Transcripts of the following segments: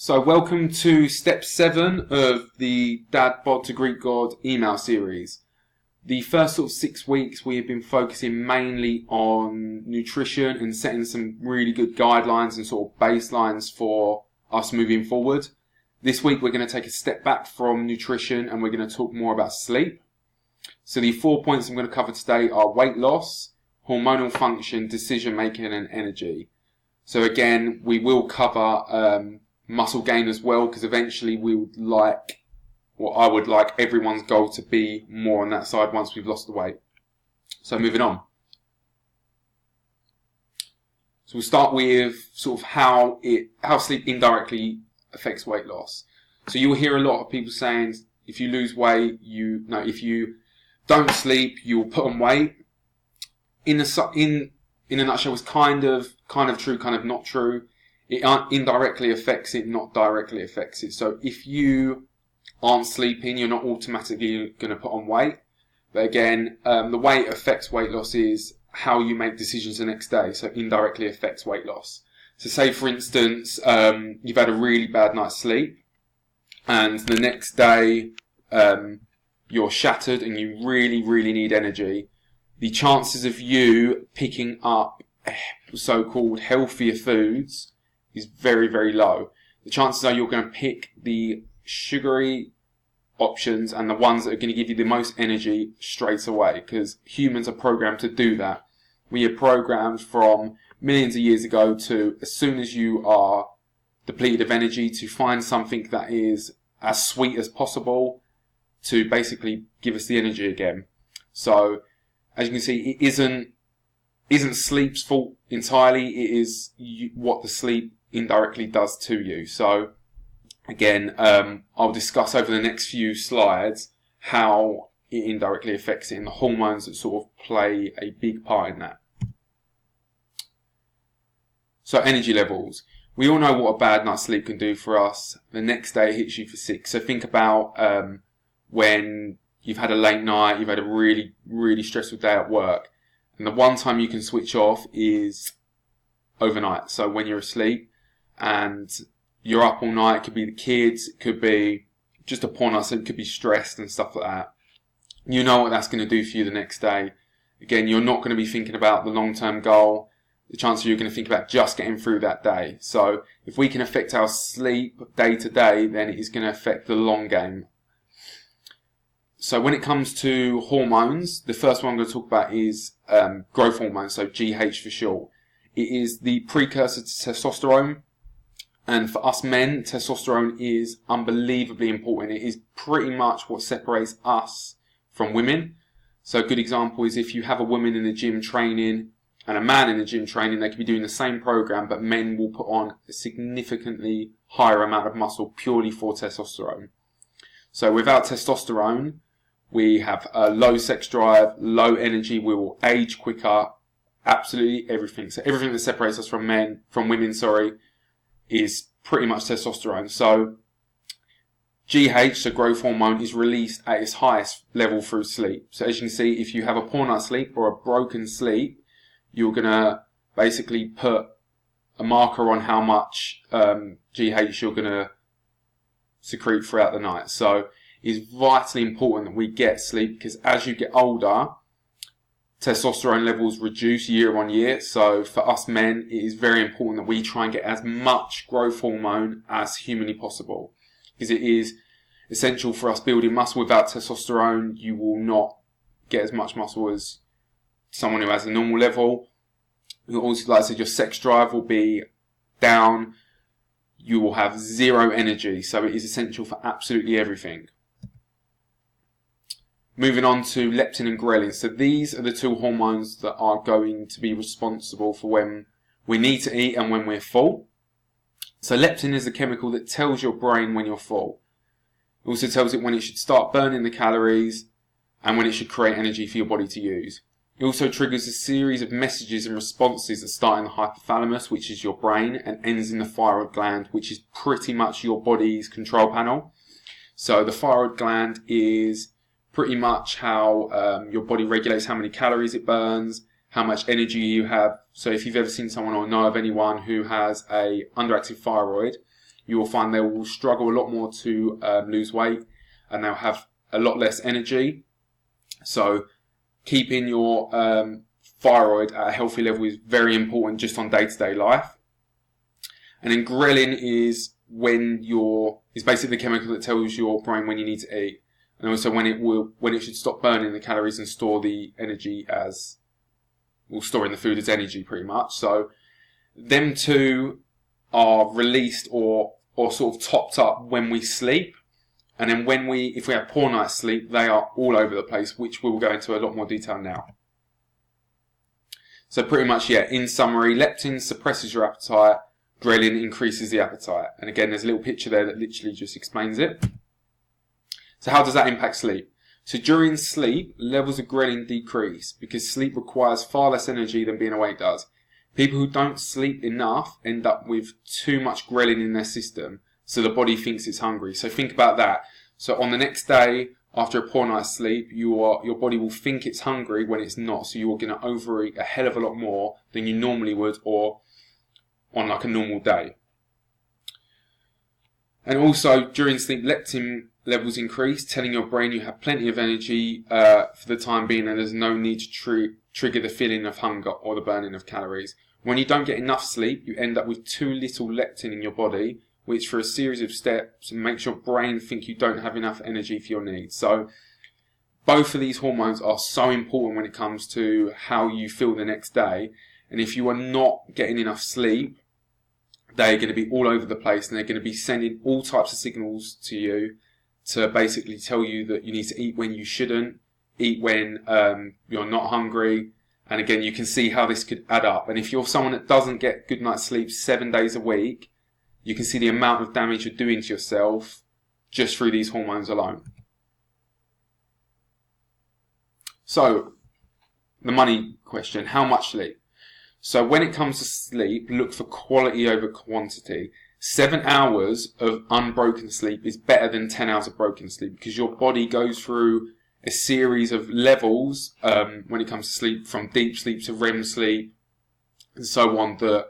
So welcome to step 7 of the Dad Bod to Greek God email series. The first 6 weeks we have been focusing mainly on nutrition and setting some really good guidelines and baselines for us moving forward. This week we're going to take a step back from nutrition and we're going to talk more about sleep. So the 4 points I'm going to cover today are weight loss, hormonal function, decision making and energy. So again, we will cover muscle gain as well, because eventually I would like everyone's goal to be more on that side once we've lost the weight. So moving on. So we'll start with how sleep indirectly affects weight loss. So you'll hear a lot of people saying if you lose weight, if you don't sleep, you'll put on weight. In a nutshell, it's kind of true, kind of not true. It indirectly affects it, not directly affects it. So if you aren't sleeping, you're not automatically going to put on weight. But again, the way it affects weight loss is how you make decisions the next day. So indirectly affects weight loss. So say, for instance, you've had a really bad night's sleep, and the next day you're shattered and you really, really need energy. The chances of you picking up so-called healthier foods is very, very low. The chances are you're going to pick the sugary options and the ones that are going to give you the most energy straight away, because humans are programmed to do that. We are programmed from millions of years ago to, as soon as you are depleted of energy, to find something that is as sweet as possible to basically give us the energy again. So, as you can see, it isn't sleep's fault entirely. It is what the sleep indirectly does to you. So again, I'll discuss over the next few slides how it indirectly affects it and the hormones that play a big part in that. So energy levels. We all know what a bad night's sleep can do for us. The next day it hits you for 6. So think about when you've had a late night, you've had a really, really stressful day at work, and the one time you can switch off is overnight. So when you're asleep and you're up all night, it could be the kids, it could be just a poor night, so it could be stressed and stuff like that. You know what that's going to do for you the next day. Again, you're not going to be thinking about the long-term goal. The chances you're going to think about just getting through that day. So if we can affect our sleep day to day, then it is going to affect the long game. So when it comes to hormones, the first one I'm going to talk about is growth hormone, so GH for short. It is the precursor to testosterone, and for us men, testosterone is unbelievably important. It is pretty much what separates us from women. So a good example is if you have a woman in the gym training and a man in the gym training, they could be doing the same program, but men will put on a significantly higher amount of muscle purely for testosterone. So without testosterone, we have a low sex drive, low energy, we will age quicker, absolutely everything. So everything that separates us from women, is pretty much testosterone. So GH, so growth hormone, is released at its highest level through sleep. So as you can see, if you have a poor night's sleep or a broken sleep, you're going to basically put a marker on how much GH you're going to secrete throughout the night. So it's vitally important that we get sleep, because as you get older, testosterone levels reduce year on year. So for us men, it is very important that we try and get as much growth hormone as humanly possible, because it is essential for us building muscle. Without testosterone, you will not get as much muscle as someone who has a normal level. Also, like I said, your sex drive will be down. You will have zero energy. So it is essential for absolutely everything. Moving on to leptin and ghrelin. So these are the two hormones that are going to be responsible for when we need to eat and when we're full. So leptin is a chemical that tells your brain when you're full. It also tells it when it should start burning the calories and when it should create energy for your body to use. It also triggers a series of messages and responses that start in the hypothalamus, which is your brain, and ends in the thyroid gland, which is pretty much your body's control panel. So the thyroid gland is pretty much how your body regulates how many calories it burns, how much energy you have. So if you've ever seen someone or know of anyone who has a underactive thyroid, you will find they will struggle a lot more to lose weight, and they'll have a lot less energy. So keeping your thyroid at a healthy level is very important just on day-to-day life. And then ghrelin is basically the chemical that tells your brain when you need to eat, and also when it should stop burning the calories and store the energy storing the food as energy, pretty much. So them two are released or sort of topped up when we sleep. And then if we have poor night's sleep, they are all over the place, which we'll go into a lot more detail now. So pretty much, yeah, in summary, leptin suppresses your appetite, ghrelin increases the appetite. And again, there's a little picture there that literally just explains it. So how does that impact sleep? So during sleep, levels of ghrelin decrease because sleep requires far less energy than being awake does. People who don't sleep enough end up with too much ghrelin in their system, so the body thinks it's hungry. So think about that. So on the next day, after a poor night's sleep, your body will think it's hungry when it's not. So you're going to overeat a hell of a lot more than you normally would, or on like a normal day. And also during sleep, leptin levels increase, telling your brain you have plenty of energy for the time being, and there's no need to trigger the feeling of hunger or the burning of calories. When you don't get enough sleep, you end up with too little leptin in your body, which for a series of steps makes your brain think you don't have enough energy for your needs. So both of these hormones are so important when it comes to how you feel the next day. And if you are not getting enough sleep, they're going to be all over the place, and they're going to be sending all types of signals to you to basically tell you that you need to eat when you shouldn't, eat when you're not hungry. And again, you can see how this could add up. And if you're someone that doesn't get good night's sleep 7 days a week, you can see the amount of damage you're doing to yourself just through these hormones alone. So, the money question, how much sleep? So when it comes to sleep, look for quality over quantity. 7 hours of unbroken sleep is better than 10 hours of broken sleep, because your body goes through a series of levels when it comes to sleep, from deep sleep to REM sleep and so on, that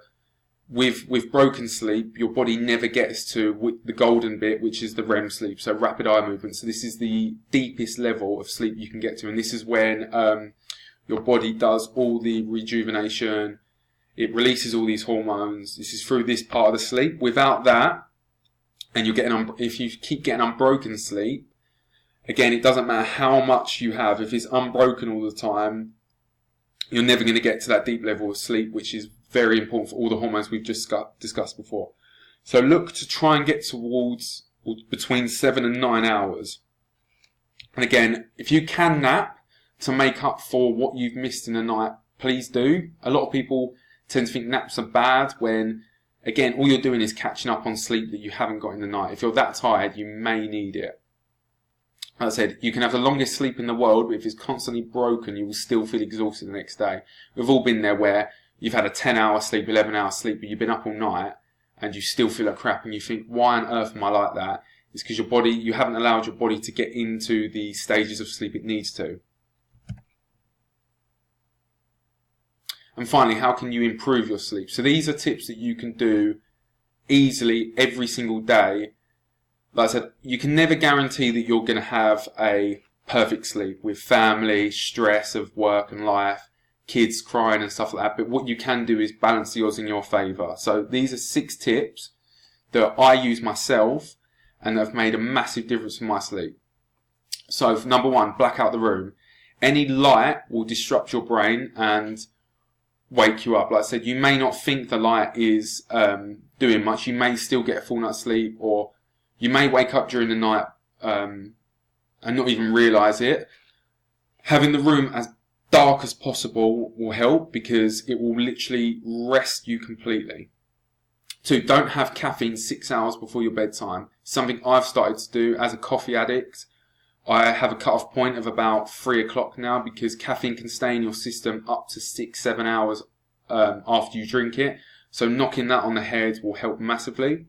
with broken sleep, your body never gets to the golden bit, which is the REM sleep, so rapid eye movement. So this is the deepest level of sleep you can get to, and this is when your body does all the rejuvenation, it releases all these hormones. This is through this part of the sleep. Without that, and if you keep getting unbroken sleep, again, it doesn't matter how much you have, if it's unbroken all the time, you're never going to get to that deep level of sleep, which is very important for all the hormones we've just discussed before. So look to try and get towards between 7 and 9 hours. And again, if you can nap to make up for what you've missed in the night, please do. A lot of people tend to think naps are bad when, again, all you're doing is catching up on sleep that you haven't got in the night. If you're that tired, you may need it. As I said, you can have the longest sleep in the world, but if it's constantly broken, you will still feel exhausted the next day. We've all been there where you've had a 10-hour sleep, 11-hour sleep, but you've been up all night and you still feel like crap, and you think, why on earth am I like that? It's because you haven't allowed your body to get into the stages of sleep it needs to. And finally, how can you improve your sleep? So these are tips that you can do easily every single day. Like I said, you can never guarantee that you're going to have a perfect sleep with family, stress of work and life, kids crying and stuff like that. But what you can do is balance the odds in your favour. So these are 6 tips that I use myself and have made a massive difference in my sleep. So number 1, black out the room. Any light will disrupt your brain and wake you up. Like I said, you may not think the light is doing much. You may still get a full night's sleep, or you may wake up during the night and not even realise it. Having the room as dark as possible will help, because it will literally rest you completely. 2, don't have caffeine 6 hours before your bedtime. Something I've started to do as a coffee addict. I have a cut-off point of about 3 o'clock now, because caffeine can stay in your system up to 6-7 hours after you drink it. So knocking that on the head will help massively.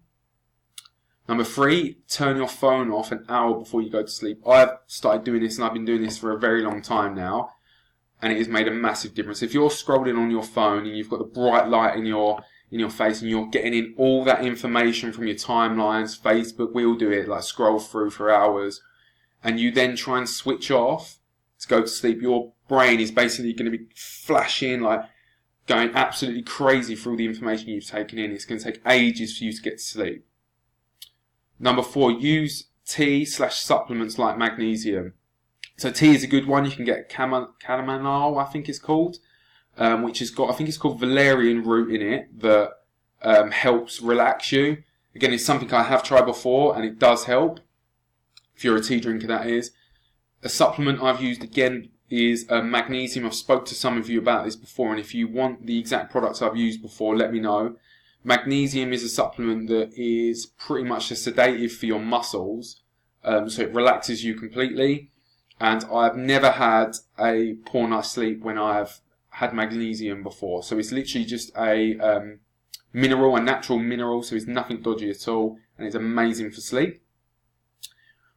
Number 3, turn your phone off an hour before you go to sleep. I've started doing this, and I've been doing this for a very long time now, and it has made a massive difference. If you're scrolling on your phone and you've got the bright light in your in your face, and you're getting in all that information from your timelines, Facebook, we all do it, like scroll through for hours, and you then try and switch off to go to sleep, your brain is basically going to be flashing, like going absolutely crazy through all the information you've taken in. It's going to take ages for you to get to sleep. Number 4, use tea/supplements like magnesium. So tea is a good one. You can get chamomile, I think it's called, which has got, I think it's called valerian root in it, that helps relax you. Again, it's something I have tried before, and it does help. If you're a tea drinker, that is. A supplement I've used, again, is magnesium. I've spoke to some of you about this before, and if you want the exact products I've used before, let me know. Magnesium is a supplement that is pretty much a sedative for your muscles, so it relaxes you completely. And I've never had a poor night's sleep when I've had magnesium before. So it's literally just a mineral, a natural mineral, so it's nothing dodgy at all, and it's amazing for sleep.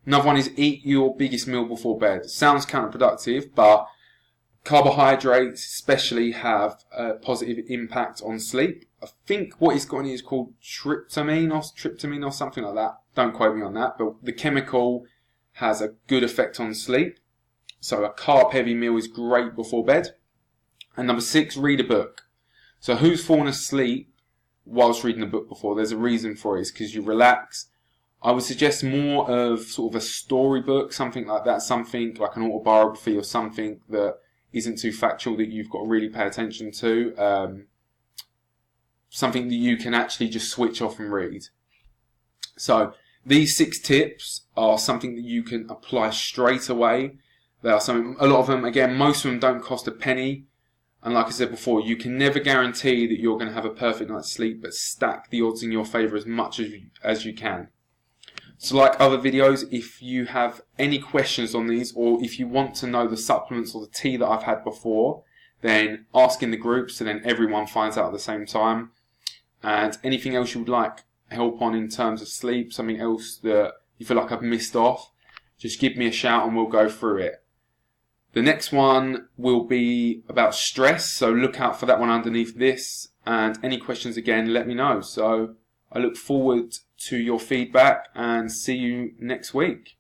Another one is eat your biggest meal before bed. Sounds counterproductive, but carbohydrates especially have a positive impact on sleep. I think what it's got in it is called tryptamine or something like that. Don't quote me on that, but the chemical has a good effect on sleep. So a carb-heavy meal is great before bed. And number 6, read a book. So who's fallen asleep whilst reading a book before? There's a reason for it. It's because you relax. I would suggest more of sort of a storybook, something like that, something like an autobiography or something that isn't too factual that you've got to really pay attention to. Something that you can actually just switch off and read. So these 6 tips are something that you can apply straight away. There are a lot of them, again, most of them don't cost a penny. And like I said before, you can never guarantee that you're going to have a perfect night's sleep, but stack the odds in your favour as much as you can. So like other videos, if you have any questions on these, or if you want to know the supplements or the tea that I've had before, then ask in the group so then everyone finds out at the same time. And anything else you would like help on in terms of sleep, something else that you feel like I've missed off, just give me a shout and we'll go through it. The next one will be about stress, so look out for that one underneath this. And any questions, again, let me know. So I look forward to your feedback and see you next week.